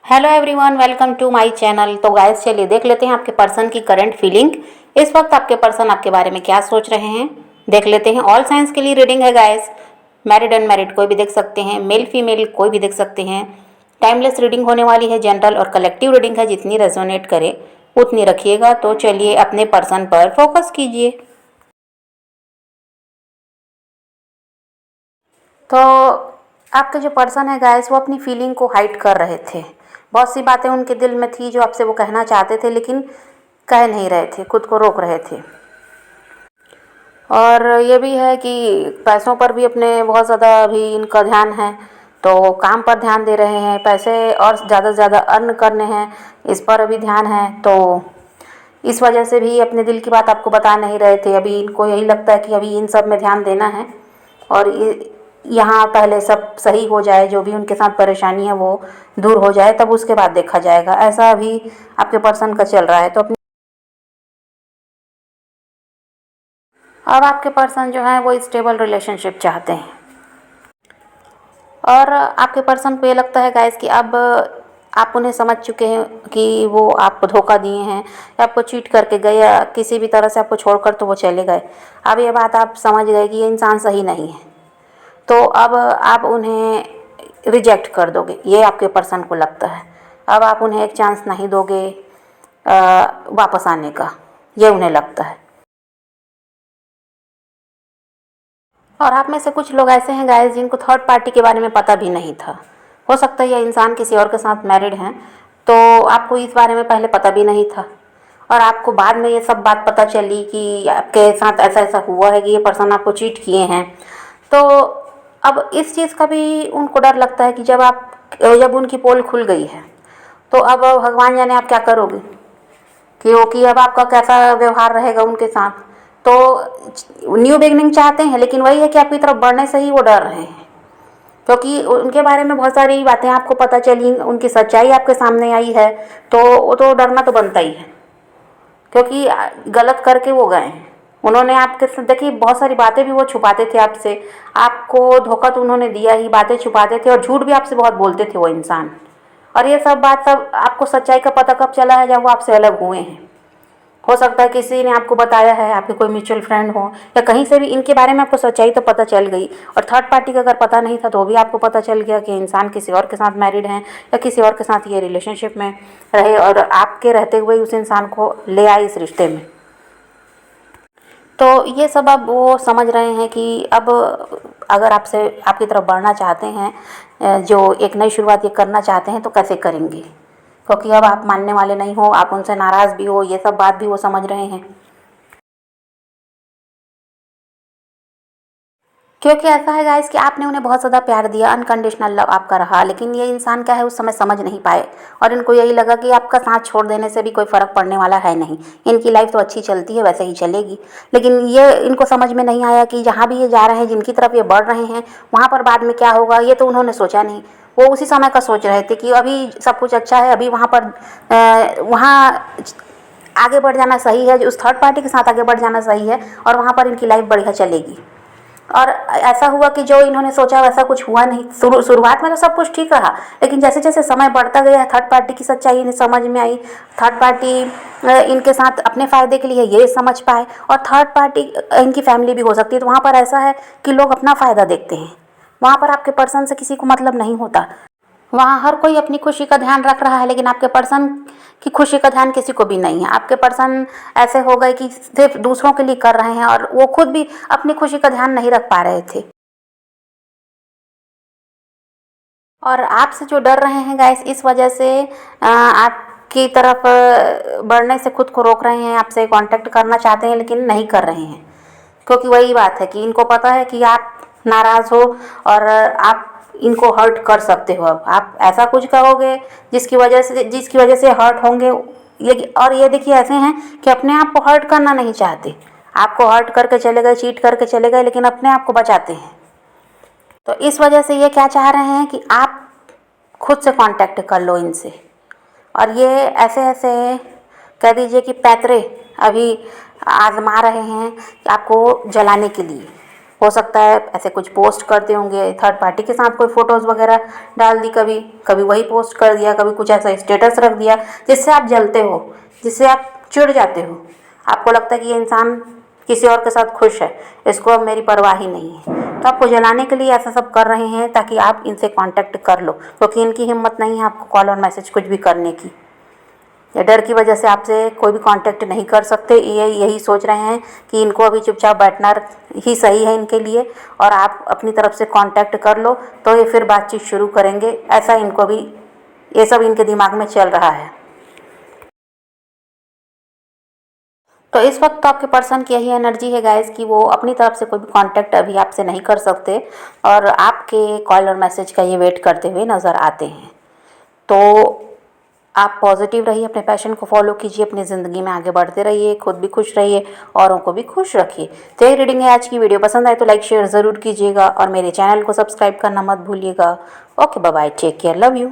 Hello everyone, welcome to my channel. तो guys चलिए देख लेते हैं आपके पर्सन की करंट फीलिंग। इस वक्त आपके पर्सन आपके बारे में क्या सोच रहे हैं, देख लेते हैं। ऑल साइंस के लिए रीडिंग है गाइस। मैरिड अनमैरिड कोई भी देख सकते हैं, मेल फीमेल कोई भी देख सकते हैं। टाइमलेस रीडिंग होने वाली है, जनरल और कलेक्टिव रीडिंग है, जितनी रेजोनेट करे उतनी रखिएगा। तो चलिए अपने पर्सन पर फोकस कीजिए। तो आपके जो पर्सन है गाइस, वो अपनी फीलिंग को हाइड कर रहे थे। बहुत सी बातें उनके दिल में थी जो आपसे वो कहना चाहते थे, लेकिन कह नहीं रहे थे, खुद को रोक रहे थे। और ये भी है कि पैसों पर भी अपने बहुत ज़्यादा अभी इनका ध्यान है, तो काम पर ध्यान दे रहे हैं। पैसे और ज़्यादा से ज़्यादा अर्न करने हैं, इस पर अभी ध्यान है। तो इस वजह से भी अपने दिल की बात आपको बता नहीं रहे थे। अभी इनको यही लगता है कि अभी इन सब में ध्यान देना है और यहाँ पहले सब सही हो जाए, जो भी उनके साथ परेशानी है वो दूर हो जाए, तब उसके बाद देखा जाएगा। ऐसा अभी आपके पर्सन का चल रहा है। तो अब आपके पर्सन जो है वो स्टेबल रिलेशनशिप चाहते हैं। और आपके पर्सन को ये लगता है गाइस कि अब आप उन्हें समझ चुके हैं कि वो आपको धोखा दिए हैं, या आपको चीट करके गए, या किसी भी तरह से आपको छोड़कर तो वो चले गए। अब ये बात आप समझ गए कि ये इंसान सही नहीं है, तो अब आप उन्हें रिजेक्ट कर दोगे, ये आपके पर्सन को लगता है। अब आप उन्हें एक चांस नहीं दोगे वापस आने का, ये उन्हें लगता है। और आप में से कुछ लोग ऐसे हैं गाइस जिनको थर्ड पार्टी के बारे में पता भी नहीं था। हो सकता है यह इंसान किसी और के साथ मैरिड हैं, तो आपको इस बारे में पहले पता भी नहीं था, और आपको बाद में ये सब बात पता चली कि आपके साथ ऐसा ऐसा हुआ है कि ये पर्सन आपको चीट किए हैं। तो अब इस चीज़ का भी उनको डर लगता है कि जब उनकी पोल खुल गई है, तो अब भगवान जाने आप क्या करोगे, क्योंकि अब आपका कैसा व्यवहार रहेगा उनके साथ। तो न्यू बिगनिंग चाहते हैं, लेकिन वही है कि आपकी तरफ बढ़ने से ही वो डर रहे हैं, क्योंकि उनके बारे में बहुत सारी बातें आपको पता चली, उनकी सच्चाई आपके सामने आई है। तो वो तो डरना तो बनता ही है, क्योंकि गलत करके वो गए हैं। उन्होंने आपके साथ देखिए बहुत सारी बातें भी वो छुपाते थे आपसे। आपको धोखा तो उन्होंने दिया ही, बातें छुपाते थे और झूठ भी आपसे बहुत बोलते थे वो इंसान। और ये सब बात सब आपको सच्चाई का पता कब चला है, जब वो आपसे अलग हुए हैं। हो सकता है किसी ने आपको बताया है, आपके कोई म्यूचुअल फ्रेंड हो, या कहीं से भी इनके बारे में आपको सच्चाई तो पता चल गई। और थर्ड पार्टी का अगर पता नहीं था तो भी आपको पता चल गया कि इंसान किसी और के साथ मैरिड हैं, या किसी और के साथ ये रिलेशनशिप में रहे, और आपके रहते हुए उस इंसान को ले आए इस रिश्ते में। तो ये सब अब वो समझ रहे हैं कि अब अगर आपसे आपकी तरफ बढ़ना चाहते हैं, जो एक नई शुरुआत ये करना चाहते हैं, तो कैसे करेंगे, क्योंकि अब आप मानने वाले नहीं हो, आप उनसे नाराज़ भी हो, ये सब बात भी वो समझ रहे हैं। क्योंकि ऐसा है गाइस कि आपने उन्हें बहुत ज़्यादा प्यार दिया, अनकंडीशनल लव आपका रहा, लेकिन ये इंसान क्या है उस समय समझ नहीं पाए, और इनको यही लगा कि आपका साथ छोड़ देने से भी कोई फ़र्क पड़ने वाला है नहीं, इनकी लाइफ तो अच्छी चलती है, वैसे ही चलेगी। लेकिन ये इनको समझ में नहीं आया कि जहाँ भी ये जा रहे हैं, जिनकी तरफ ये बढ़ रहे हैं, वहाँ पर बाद में क्या होगा ये तो उन्होंने सोचा नहीं। वो उसी समय का सोच रहे थे कि अभी सब कुछ अच्छा है, अभी वहाँ पर वहाँ आगे बढ़ जाना सही है, जो उस थर्ड पार्टी के साथ आगे बढ़ जाना सही है, और वहाँ पर इनकी लाइफ बढ़िया चलेगी। और ऐसा हुआ कि जो इन्होंने सोचा वैसा कुछ हुआ नहीं। शुरुआत में तो सब कुछ ठीक रहा, लेकिन जैसे जैसे समय बढ़ता गया, थर्ड पार्टी की सच्चाई इन्हें समझ में आई। थर्ड पार्टी इनके साथ अपने फ़ायदे के लिए ये समझ पाए, और थर्ड पार्टी इनकी फैमिली भी हो सकती है। तो वहाँ पर ऐसा है कि लोग अपना फ़ायदा देखते हैं, वहाँ पर आपके पर्सन से किसी को मतलब नहीं होता। वहाँ हर कोई अपनी खुशी का ध्यान रख रहा है, लेकिन आपके पर्सन की खुशी का ध्यान किसी को भी नहीं है। आपके पर्सन ऐसे हो गए कि सिर्फ दूसरों के लिए कर रहे हैं, और वो खुद भी अपनी खुशी का ध्यान नहीं रख पा रहे थे। और आपसे जो डर रहे हैं गाइस, इस वजह से आपकी तरफ बढ़ने से खुद को रोक रहे हैं, आपसे कांटेक्ट करना चाहते हैं लेकिन नहीं कर रहे हैं, क्योंकि वही बात है कि इनको पता है कि आप नाराज़ हो, और आप इनको हर्ट कर सकते हो। अब आप ऐसा कुछ करोगे जिसकी वजह से हर्ट होंगे। और ये देखिए ऐसे हैं कि अपने आप को हर्ट करना नहीं चाहते, आपको हर्ट करके चले गए, चीट करके चले गए, लेकिन अपने आप को बचाते हैं। तो इस वजह से ये क्या चाह रहे हैं कि आप खुद से कांटेक्ट कर लो इनसे, और ये ऐसे ऐसे कह दीजिए कि पैतरे अभी आजमा रहे हैं आपको जलाने के लिए। हो सकता है ऐसे कुछ पोस्ट करते होंगे, थर्ड पार्टी के साथ कोई फ़ोटोज़ वगैरह डाल दी, कभी कभी वही पोस्ट कर दिया, कभी कुछ ऐसा स्टेटस रख दिया जिससे आप जलते हो, जिससे आप चिढ़ जाते हो। आपको लगता है कि ये इंसान किसी और के साथ खुश है, इसको अब मेरी परवाह ही नहीं है। तो आपको जलाने के लिए ऐसा सब कर रहे हैं ताकि आप इनसे कांटेक्ट कर लो, क्योंकि इनकी हिम्मत नहीं है आपको कॉल और मैसेज कुछ भी करने की। या डर की वजह से आपसे कोई भी कांटेक्ट नहीं कर सकते, ये यही सोच रहे हैं कि इनको अभी चुपचाप बैठना ही सही है इनके लिए, और आप अपनी तरफ से कांटेक्ट कर लो तो ये फिर बातचीत शुरू करेंगे। ऐसा इनको भी, ये सब इनके दिमाग में चल रहा है। तो इस वक्त तो आपके पर्सन की यही एनर्जी है गाइस कि वो अपनी तरफ से कोई भी कांटेक्ट अभी आपसे नहीं कर सकते, और आपके कॉल और मैसेज का ये वेट करते हुए नज़र आते हैं। तो आप पॉजिटिव रहिए, अपने पैशन को फॉलो कीजिए, अपनी ज़िंदगी में आगे बढ़ते रहिए, खुद भी खुश रहिए, औरों को भी खुश रखिए। तो ये रीडिंग है आज की। वीडियो पसंद आए तो लाइक शेयर ज़रूर कीजिएगा और मेरे चैनल को सब्सक्राइब करना मत भूलिएगा। Okay, bye bye, take care, love you.